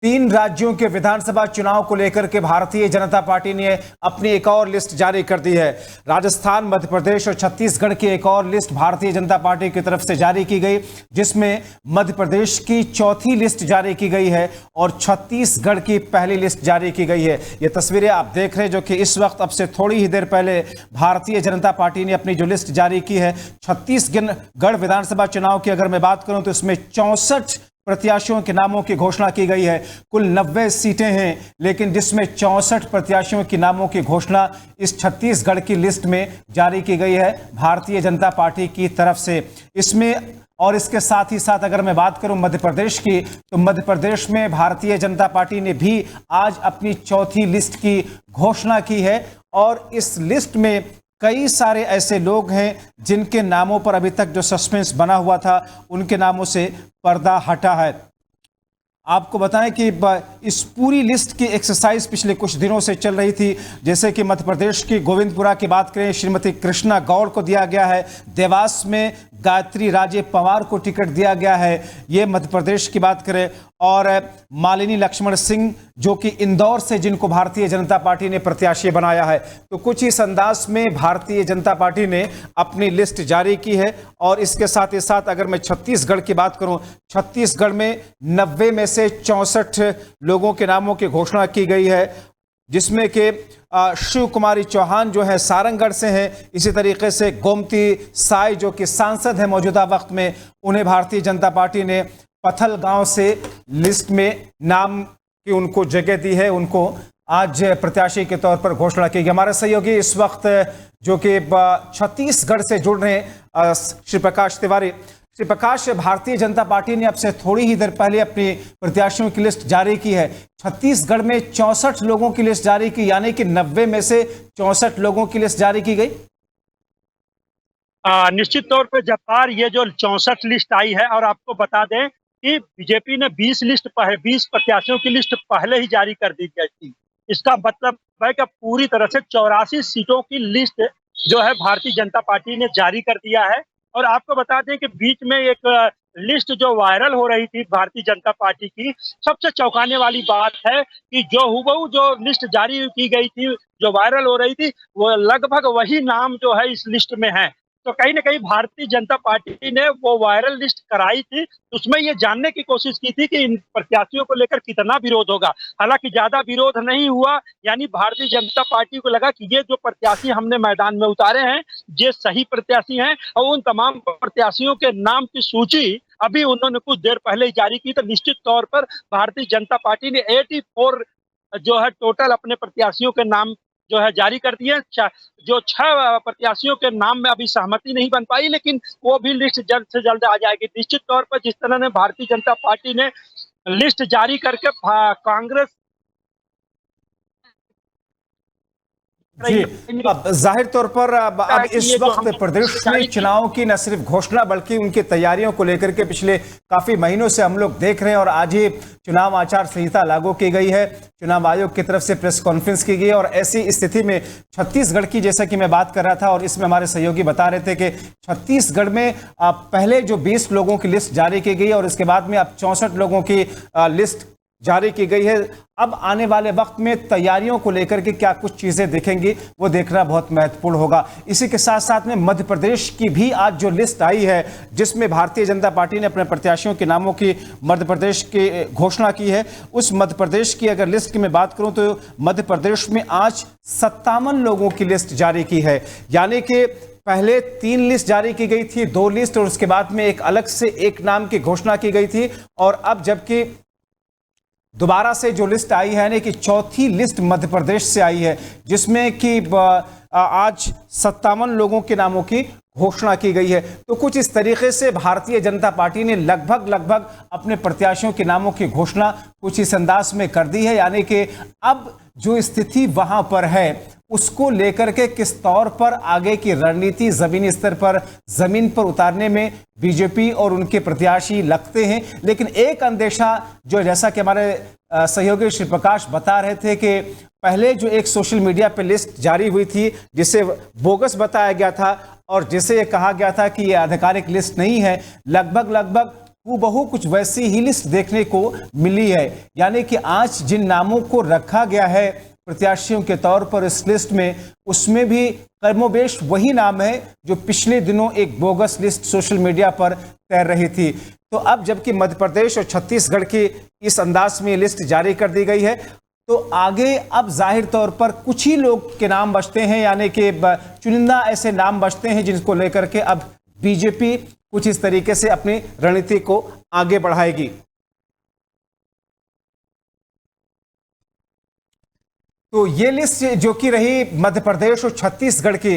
तीन राज्यों के विधानसभा चुनाव को लेकर के भारतीय जनता पार्टी ने अपनी एक और लिस्ट जारी कर दी है। राजस्थान, मध्य प्रदेश और छत्तीसगढ़ की एक और लिस्ट भारतीय जनता पार्टी की तरफ से जारी की गई, जिसमें मध्य प्रदेश की चौथी लिस्ट जारी की गई है और छत्तीसगढ़ की पहली लिस्ट जारी की गई है। ये तस्वीरें आप देख रहे हैं जो कि इस वक्त अब से थोड़ी ही देर पहले भारतीय जनता पार्टी ने अपनी जो लिस्ट जारी की है। छत्तीसगढ़ विधानसभा चुनाव की अगर मैं बात करूं तो इसमें 64 प्रत्याशियों के नामों की घोषणा की गई है। कुल 90 सीटें हैं, लेकिन जिसमें 64 प्रत्याशियों के नामों की घोषणा इस छत्तीसगढ़ की लिस्ट में जारी की गई है भारतीय जनता पार्टी की तरफ से। इसमें और इसके साथ ही साथ अगर मैं बात करूं मध्य प्रदेश की, तो मध्य प्रदेश में भारतीय जनता पार्टी ने भी आज अपनी चौथी लिस्ट की घोषणा की है और इस लिस्ट में कई सारे ऐसे लोग हैं जिनके नामों पर अभी तक जो सस्पेंस बना हुआ था, उनके नामों से पर्दा हटा है। आपको बताएं कि इस पूरी लिस्ट की एक्सरसाइज पिछले कुछ दिनों से चल रही थी। जैसे कि मध्य प्रदेश की गोविंदपुरा की बात करें, श्रीमती कृष्णा गौड़ को दिया गया है। देवास में गायत्री राजे पवार को टिकट दिया गया है, ये मध्य प्रदेश की बात करें। और मालिनी लक्ष्मण सिंह जो कि इंदौर से, जिनको भारतीय जनता पार्टी ने प्रत्याशी बनाया है। तो कुछ इस अंदाज में भारतीय जनता पार्टी ने अपनी लिस्ट जारी की है। और इसके साथ ही साथ अगर मैं छत्तीसगढ़ की बात करूं, छत्तीसगढ़ में 90 में से 64 लोगों के नामों की घोषणा की गई है, जिसमें कि शिव कुमारी चौहान जो है सारंगढ़ से हैं। इसी तरीके से गोमती साई जो कि सांसद है मौजूदा वक्त में, उन्हें भारतीय जनता पार्टी ने पथल गांव से लिस्ट में नाम की उनको जगह दी है, उनको आज प्रत्याशी के तौर पर घोषणा की गई। हमारे सहयोगी इस वक्त जो कि छत्तीसगढ़ से जुड़ रहे हैं, श्री प्रकाश तिवारी। श्री प्रकाश, भारतीय जनता पार्टी ने अब से थोड़ी ही देर पहले अपनी प्रत्याशियों की लिस्ट जारी की है। छत्तीसगढ़ में 64 लोगों की लिस्ट जारी की, यानी कि 90 में से 64 लोगों की लिस्ट जारी की गई। निश्चित तौर पे जब्बार, ये जो 64 लिस्ट आई है, और आपको बता दें कि बीजेपी ने 20 प्रत्याशियों की लिस्ट पहले ही जारी कर दी गई थी। इसका मतलब है कि पूरी तरह से 84 सीटों की लिस्ट जो है भारतीय जनता पार्टी ने जारी कर दिया है। और आपको बता दें कि बीच में एक लिस्ट जो वायरल हो रही थी भारतीय जनता पार्टी की, सबसे चौंकाने वाली बात है कि जो हुबहू जो लिस्ट जारी की गई थी, जो वायरल हो रही थी, वो लगभग वही नाम जो है इस लिस्ट में है। तो कहीं ना कहीं भारतीय जनता पार्टी ने वो वायरल लिस्ट कराई थी, उसमें ये जानने की कोशिश की थी कि इन प्रत्याशियों को लेकर कितना विरोध होगा। हालांकि ज्यादा विरोध नहीं हुआ, यानी भारतीय जनता पार्टी को लगा कि ये जो प्रत्याशी हमने मैदान में उतारे हैं, ये सही प्रत्याशी हैं। और उन तमाम प्रत्याशियों के नाम की सूची अभी उन्होंने कुछ देर पहले ही जारी की। तो निश्चित तौर पर भारतीय जनता पार्टी ने 84 जो है टोटल अपने प्रत्याशियों के नाम जो है जारी कर दिए। जो 6 प्रत्याशियों के नाम में अभी सहमति नहीं बन पाई, लेकिन वो भी लिस्ट जल्द से जल्द आ जाएगी। निश्चित तौर पर जिस तरह ने भारतीय जनता पार्टी ने लिस्ट जारी करके कांग्रेस जी, अब जाहिर तौर पर अब इस वक्त प्रदेश में चुनाव की न सिर्फ घोषणा बल्कि उनकी तैयारियों को लेकर के पिछले काफी महीनों से हम लोग देख रहे हैं। और आज ही चुनाव आचार संहिता लागू की गई है, चुनाव आयोग की तरफ से प्रेस कॉन्फ्रेंस की गई। और ऐसी स्थिति में छत्तीसगढ़ की, जैसा कि मैं बात कर रहा था और इसमें हमारे सहयोगी बता रहे थे कि छत्तीसगढ़ में पहले जो 20 लोगों की लिस्ट जारी की गई और इसके बाद में अब 64 लोगों की लिस्ट जारी की गई है। अब आने वाले वक्त में तैयारियों को लेकर के क्या कुछ चीजें दिखेंगी, वो देखना बहुत महत्वपूर्ण होगा। इसी के साथ साथ में मध्य प्रदेश की भी आज जो लिस्ट आई है, जिसमें भारतीय जनता पार्टी ने अपने प्रत्याशियों के नामों की मध्य प्रदेश की घोषणा की है, उस मध्य प्रदेश की अगर लिस्ट की मैं बात करूं तो मध्य प्रदेश में आज 57 लोगों की लिस्ट जारी की है। यानी कि पहले 3 लिस्ट जारी की गई थी, 2 लिस्ट, और उसके बाद में एक अलग से एक नाम की घोषणा की गई थी। और अब जबकि दोबारा से जो लिस्ट आई है, यानी कि चौथी लिस्ट मध्य प्रदेश से आई है, जिसमें कि आज 57 लोगों के नामों की घोषणा की गई है। तो कुछ इस तरीके से भारतीय जनता पार्टी ने लगभग अपने प्रत्याशियों के नामों की घोषणा कुछ इस अंदाज में कर दी है। यानी कि अब जो स्थिति वहां पर है उसको लेकर के किस तौर पर आगे की रणनीति जमीनी स्तर पर जमीन पर उतारने में बीजेपी और उनके प्रत्याशी लगते हैं। लेकिन एक अंदेशा जो, जैसा कि हमारे सहयोगी श्री प्रकाश बता रहे थे कि पहले जो एक सोशल मीडिया पे लिस्ट जारी हुई थी जिसे बोगस बताया गया था और जिसे ये कहा गया था कि ये आधिकारिक लिस्ट नहीं है, लगभग हूबहू कुछ वैसी ही लिस्ट देखने को मिली है। यानी कि आज जिन नामों को रखा गया है प्रत्याशियों के तौर पर इस लिस्ट में, उसमें भी कमोबेश वही नाम है जो पिछले दिनों एक बोगस लिस्ट सोशल मीडिया पर तैर रही थी। तो अब जबकि मध्य प्रदेश और छत्तीसगढ़ की इस अंदाज में लिस्ट जारी कर दी गई है, तो आगे अब जाहिर तौर पर कुछ ही लोग के नाम बचते हैं, यानी कि चुनिंदा ऐसे नाम बचते हैं जिनको लेकर के अब बीजेपी कुछ इस तरीके से अपनी रणनीति को आगे बढ़ाएगी। तो ये लिस्ट जो कि रही मध्य प्रदेश और छत्तीसगढ़ की,